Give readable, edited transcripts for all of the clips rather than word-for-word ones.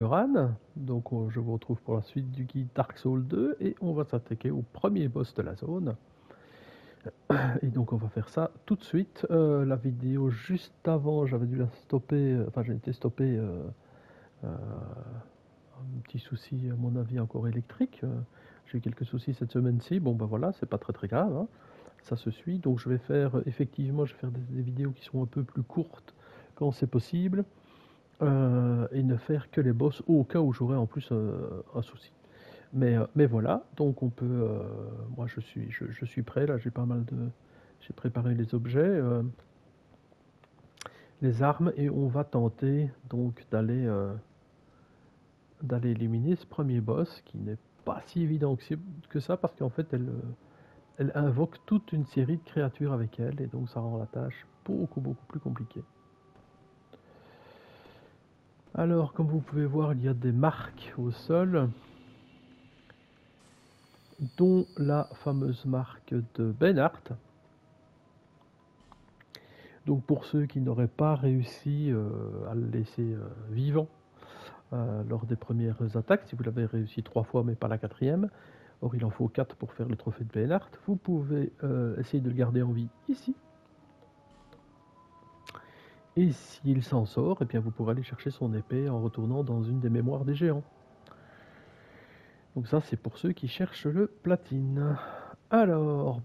Ran, donc je vous retrouve pour la suite du guide Dark Souls 2 et on va s'attaquer au premier boss de la zone. Et donc on va faire ça tout de suite. La vidéo juste avant, j'avais dû la stopper, enfin j'ai été stoppé, un petit souci à mon avis encore électrique. J'ai eu quelques soucis cette semaine-ci, bon bah voilà, c'est pas très grave, hein. Ça se suit. Donc je vais faire, effectivement, je vais faire des vidéos qui sont un peu plus courtes quand c'est possible. Et ne faire que les boss au cas où j'aurais en plus un souci. Mais voilà, donc on peut. Moi je suis prêt là, j'ai pas mal de. J'ai préparé les objets, les armes, et on va tenter donc d'aller éliminer ce premier boss qui n'est pas si évident que ça parce qu'en fait elle invoque toute une série de créatures avec elle et donc ça rend la tâche beaucoup plus compliquée. Alors comme vous pouvez voir, il y a des marques au sol, dont la fameuse marque de Beinhardt. Donc pour ceux qui n'auraient pas réussi à le laisser vivant lors des premières attaques, si vous l'avez réussi 3 fois mais pas la 4e, or il en faut 4 pour faire le trophée de Beinhardt, vous pouvez essayer de le garder en vie ici. Et s'il s'en sort, eh bien vous pourrez aller chercher son épée en retournant dans une des mémoires des géants. Donc ça c'est pour ceux qui cherchent le platine. Alors,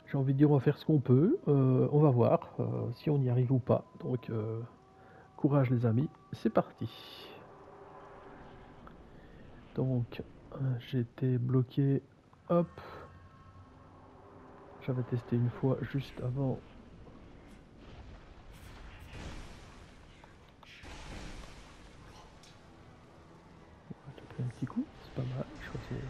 j'ai envie de dire on va faire ce qu'on peut, on va voir si on y arrive ou pas. Donc courage les amis, c'est parti. Donc j'étais bloqué, hop. J'avais testé une fois juste avant. J'ai pris un petit coup, c'est pas mal, je crois que c'est...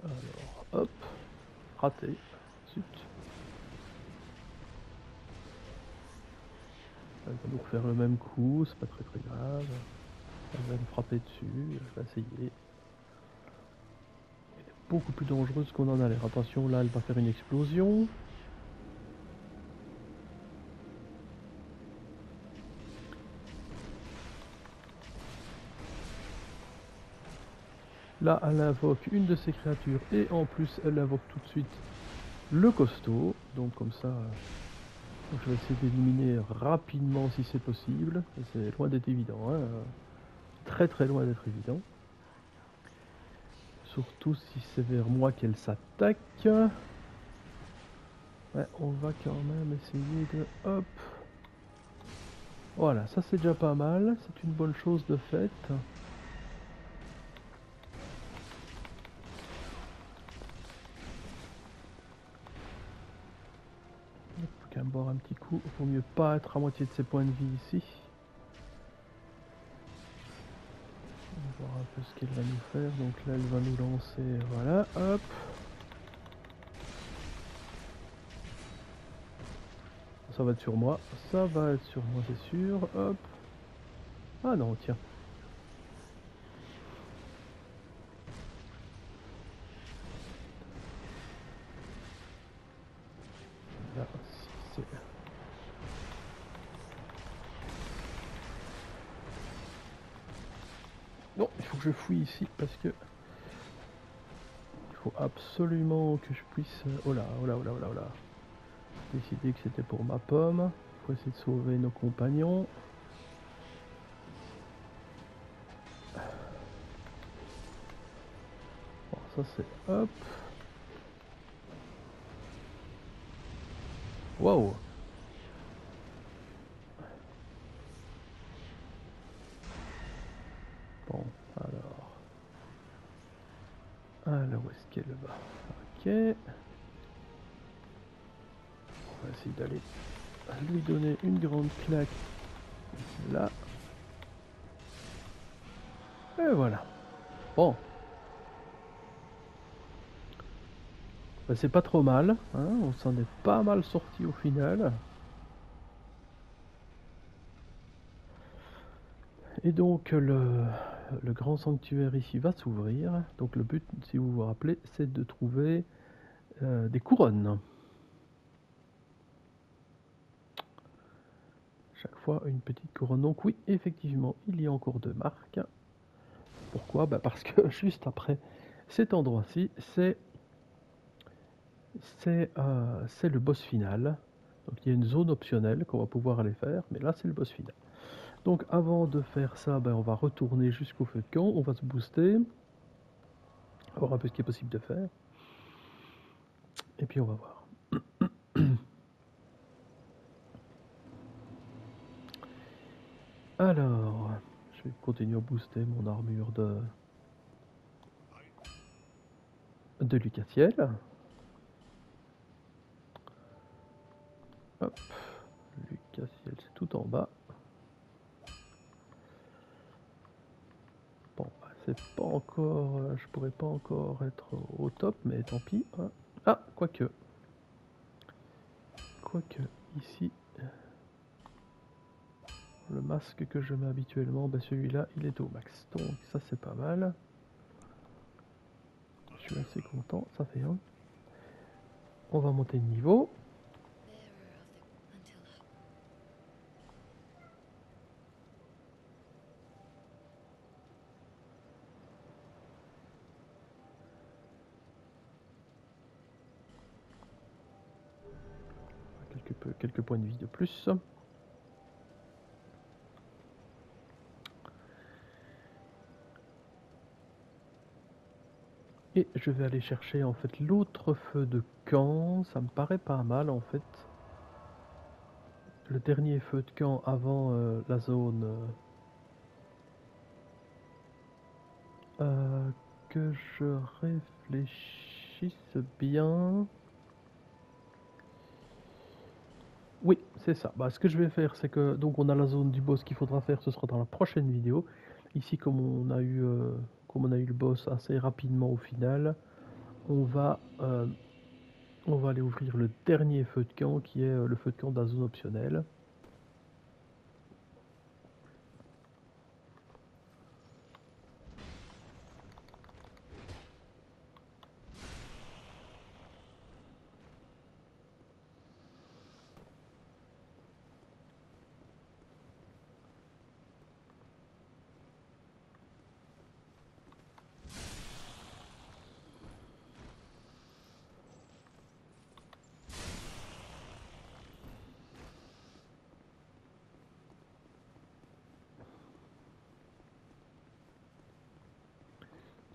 Alors, hop, raté, zut. Elle va nous refaire le même coup, c'est pas très grave. Elle va me frapper dessus, je vais essayer. Elle est beaucoup plus dangereuse qu'on en a l'air. Attention, là elle va faire une explosion. Là, elle invoque une de ses créatures et en plus, elle invoque tout de suite le costaud. Donc comme ça, je vais essayer d'éliminer rapidement si c'est possible. C'est loin d'être évident, hein. Très loin d'être évident. Surtout si c'est vers moi qu'elle s'attaque. Ouais, on va quand même essayer de... Hop. Voilà, ça c'est déjà pas mal. C'est une bonne chose de fait. Quand même boire un petit coup. Vaut mieux pas être à moitié de ses points de vie ici. On va voir un peu ce qu'elle va nous faire. Donc là, elle va nous lancer. Voilà, hop. Ça va être sur moi. Ça va être sur moi, c'est sûr. Hop. Ah non, tiens. Là, si c'est... Non, il faut que je fouille ici parce que... Il faut absolument que je puisse... Oh là. J'ai décidé que c'était pour ma pomme. Il faut essayer de sauver nos compagnons. Bon, ça c'est... Hop. Wow. Bon, alors où est-ce qu'elle va? Ok. On va essayer d'aller lui donner une grande claque. Là. Et voilà. Bon. Ben, c'est pas trop mal, hein, on s'en est pas mal sorti au final. Et donc le grand sanctuaire ici va s'ouvrir. Donc le but, si vous vous rappelez, c'est de trouver des couronnes. chaque fois une petite couronne. Donc oui, effectivement, il y a encore 2 marques. Pourquoi? Bah parce que juste après cet endroit-ci, c'est le boss final. Donc il y a une zone optionnelle qu'on va pouvoir aller faire, mais là c'est le boss final. Donc avant de faire ça, ben, on va retourner jusqu'au feu de camp, on va se booster, voir un peu ce qui est possible de faire, et puis on va voir. Alors, je vais continuer à booster mon armure de Lucatiel. Hop, Lucatiel c'est tout en bas. Bon, c'est pas encore, je pourrais pas encore être au top, mais tant pis. Hein. Ah, quoique, ici, le masque que je mets habituellement, ben celui-là, il est au max. Donc ça c'est pas mal. Je suis assez content, ça fait un. On va monter de niveau. Quelques points de vie de plus. Et je vais aller chercher en fait l'autre feu de camp. Ça me paraît pas mal en fait. Le dernier feu de camp avant la zone que je réfléchisse bien. Oui, c'est ça. Bah, ce que je vais faire, c'est que donc on a la zone du boss qu'il faudra faire, ce sera dans la prochaine vidéo. Ici, comme on a eu le boss assez rapidement au final, on va aller ouvrir le dernier feu de camp qui est le feu de camp de la zone optionnelle.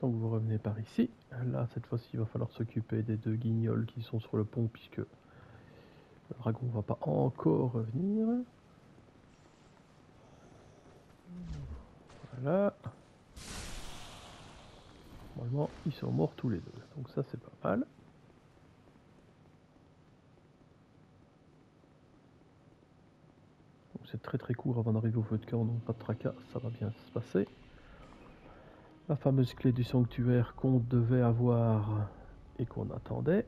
Donc vous revenez par ici. Là, cette fois-ci, il va falloir s'occuper des 2 guignols qui sont sur le pont puisque le dragon va pas encore revenir. Voilà. Normalement, ils sont morts tous les 2. Donc ça, c'est pas mal. C'est très très court avant d'arriver au feu de camp, donc pas de tracas, ça va bien se passer. La fameuse clé du sanctuaire qu'on devait avoir et qu'on attendait.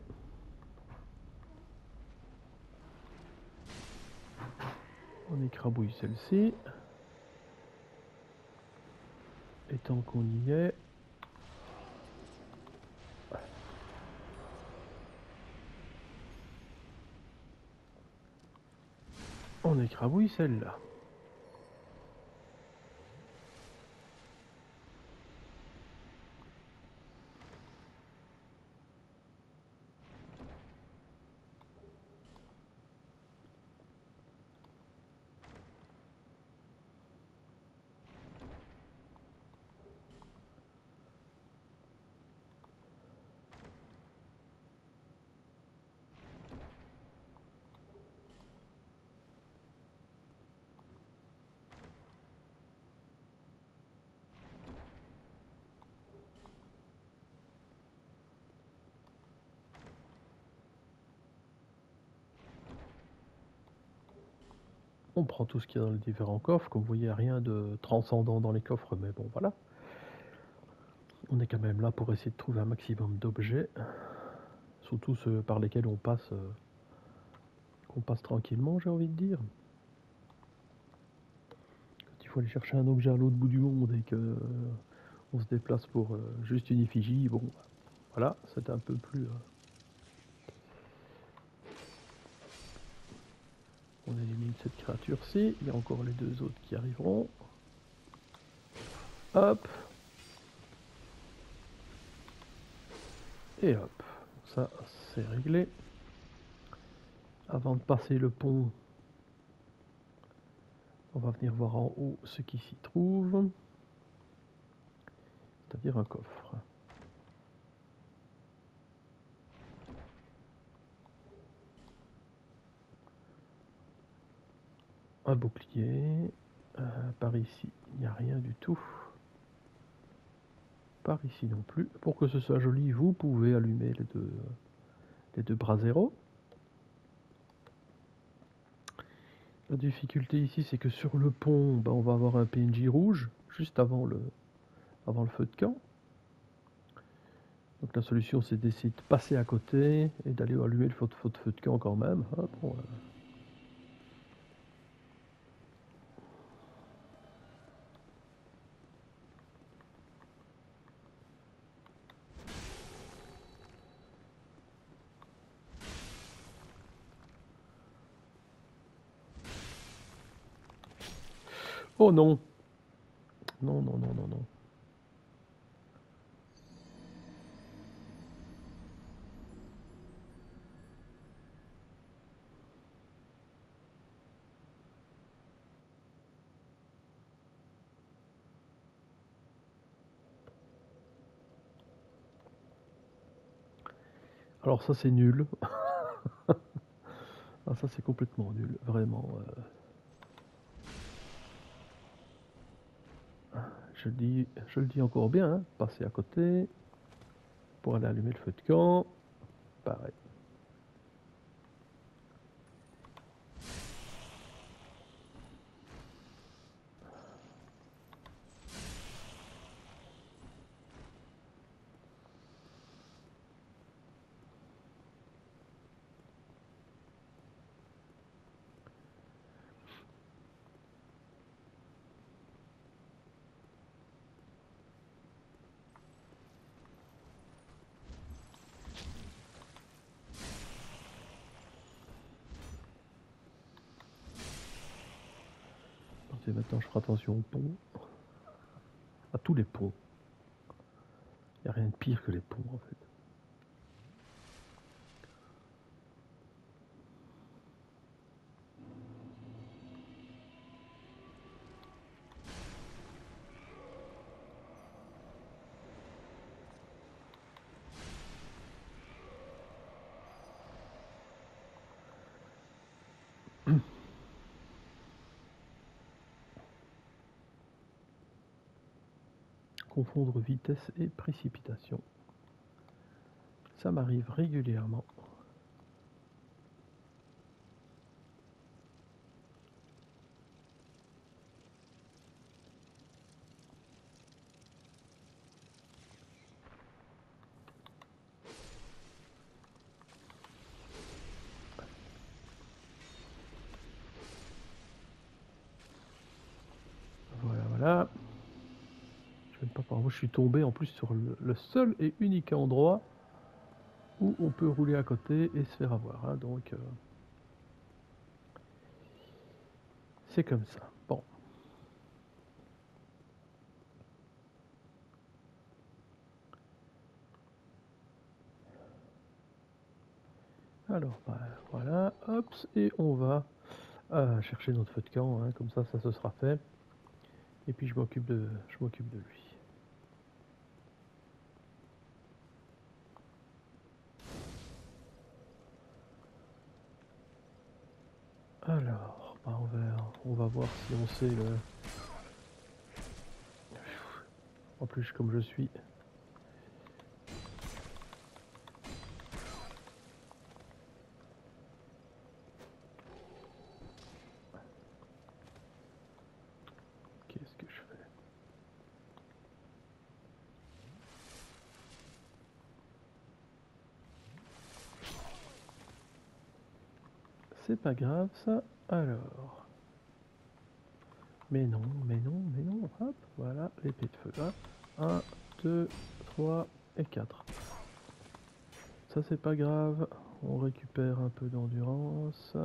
On écrabouille celle-ci. Et tant qu'on y est... on écrabouille celle-là. On prend tout ce qu'il y a dans les différents coffres. Comme vous voyez, rien de transcendant dans les coffres, mais bon, voilà. On est quand même là pour essayer de trouver un maximum d'objets. Surtout ceux par lesquels on passe tranquillement, j'ai envie de dire. Quand il faut aller chercher un objet à l'autre bout du monde et que on se déplace pour juste une effigie, bon, voilà, c'est un peu plus... On élimine cette créature-ci. Il y a encore les deux autres qui arriveront. Hop. Et hop. Ça, c'est réglé. Avant de passer le pont, on va venir voir en haut ce qui s'y trouve. C'est-à-dire un coffre. Un bouclier. Par ici, il n'y a rien du tout. Par ici non plus. Pour que ce soit joli, vous pouvez allumer les deux bras zéro. La difficulté ici, c'est que sur le pont, ben, on va avoir un PNJ rouge, juste avant le feu de camp. Donc la solution, c'est d'essayer de passer à côté et d'aller allumer le feu de camp quand même. Hein, bon, Oh non! Non, non, non, non, non. Alors ça, c'est nul. Ah, ça, c'est complètement nul, vraiment. Je le dis encore bien, hein, passer à côté pour aller allumer le feu de camp. Pareil. Et maintenant, je ferai attention aux ponts. À tous les ponts. Il n'y a rien de pire que les ponts, en fait. Confondre vitesse et précipitation. Ça m'arrive régulièrement. Voilà, voilà. Je ne sais pas par où je suis tombé en plus sur le seul et unique endroit où on peut rouler à côté et se faire avoir. Hein, donc, c'est comme ça. Bon. Alors, bah, voilà, hop, et on va chercher notre feu de camp, hein, comme ça se sera fait. Et puis je m'occupe de lui. Alors, bah, on va voir si on sait le... En plus, comme je suis... Qu'est-ce que je fais? C'est pas grave ça. Alors... Mais non, mais non, mais non. Hop, voilà, l'épée de feu. 1, 2, 3 et 4. Ça c'est pas grave. On récupère un peu d'endurance.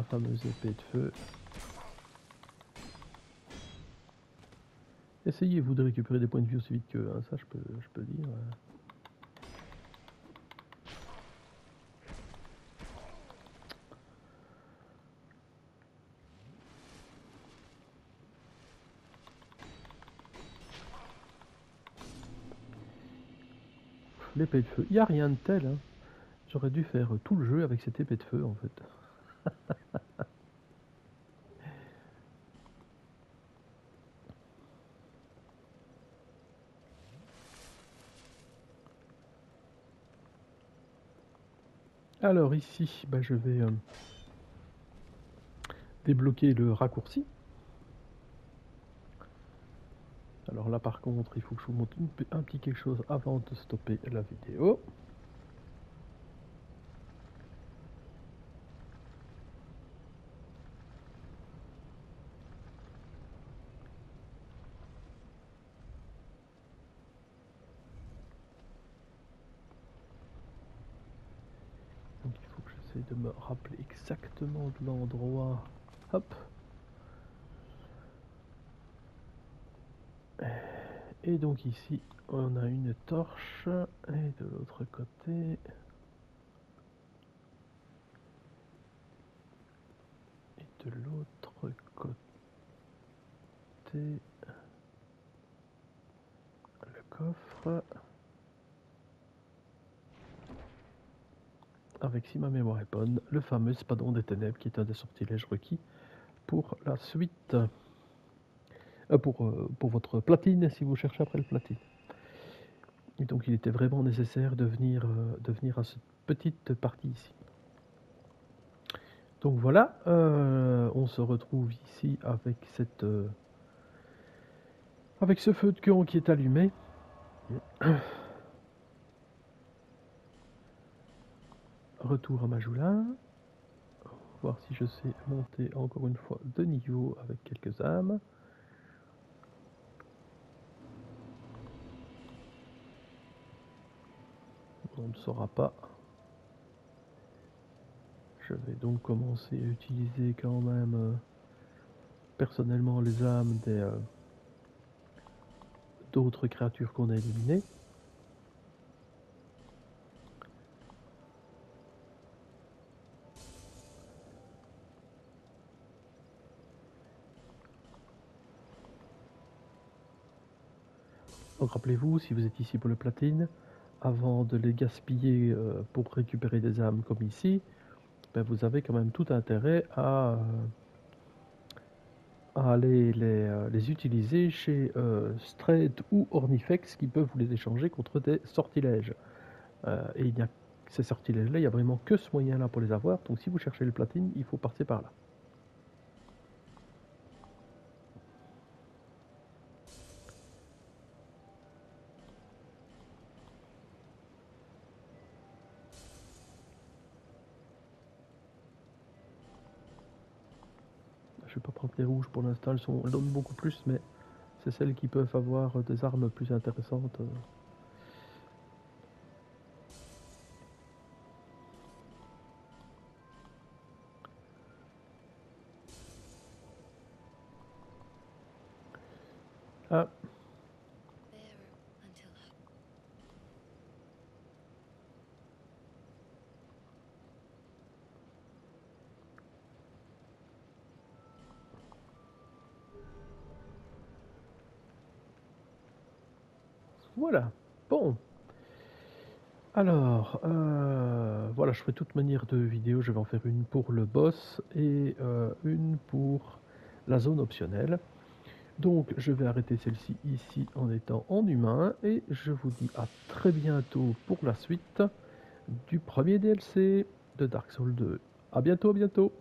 la fameuse épée de feu. Essayez-vous de récupérer des points de vie aussi vite qu'eux, hein, ça je peux dire. L'épée de feu, il n'y a rien de tel. Hein. J'aurais dû faire tout le jeu avec cette épée de feu en fait. Alors ici, bah, je vais débloquer le raccourci. Alors là par contre, il faut que je vous montre un petit quelque chose avant de stopper la vidéo. Donc il faut que j'essaie de me rappeler exactement de l'endroit. Hop. Et donc ici, on a une torche. Et de l'autre côté... Et de l'autre côté... Le coffre... Avec, si ma mémoire est bonne, le fameux Spadon des Ténèbres qui est un des sortilèges requis pour la suite. Pour votre platine, si vous cherchez après le platine. Et donc il était vraiment nécessaire de venir à cette petite partie ici. Donc voilà, on se retrouve ici avec avec ce feu de camp qui est allumé. Retour à Majula. Voir si je sais monter encore une fois de niveau avec quelques âmes. On ne saura pas. Je vais donc commencer à utiliser quand même personnellement les âmes d'autres créatures qu'on a éliminées. Donc rappelez-vous, si vous êtes ici pour le platine, avant de les gaspiller pour récupérer des âmes comme ici, ben vous avez quand même tout intérêt à aller les utiliser chez Strayed ou Ornifex qui peuvent vous les échanger contre des sortilèges. Et il y a ces sortilèges-là, il n'y a vraiment que ce moyen-là pour les avoir, donc si vous cherchez le platine, il faut passer par là. Je vais pas prendre les rouges pour l'instant, elles donnent beaucoup plus, mais c'est celles qui peuvent avoir des armes plus intéressantes. Ah, voilà. Bon. Alors, voilà, je ferai toute manière de vidéo. Je vais en faire une pour le boss et une pour la zone optionnelle. Donc, je vais arrêter celle-ci ici en étant en humain. Et je vous dis à très bientôt pour la suite du premier DLC de Dark Souls 2. À bientôt, à bientôt.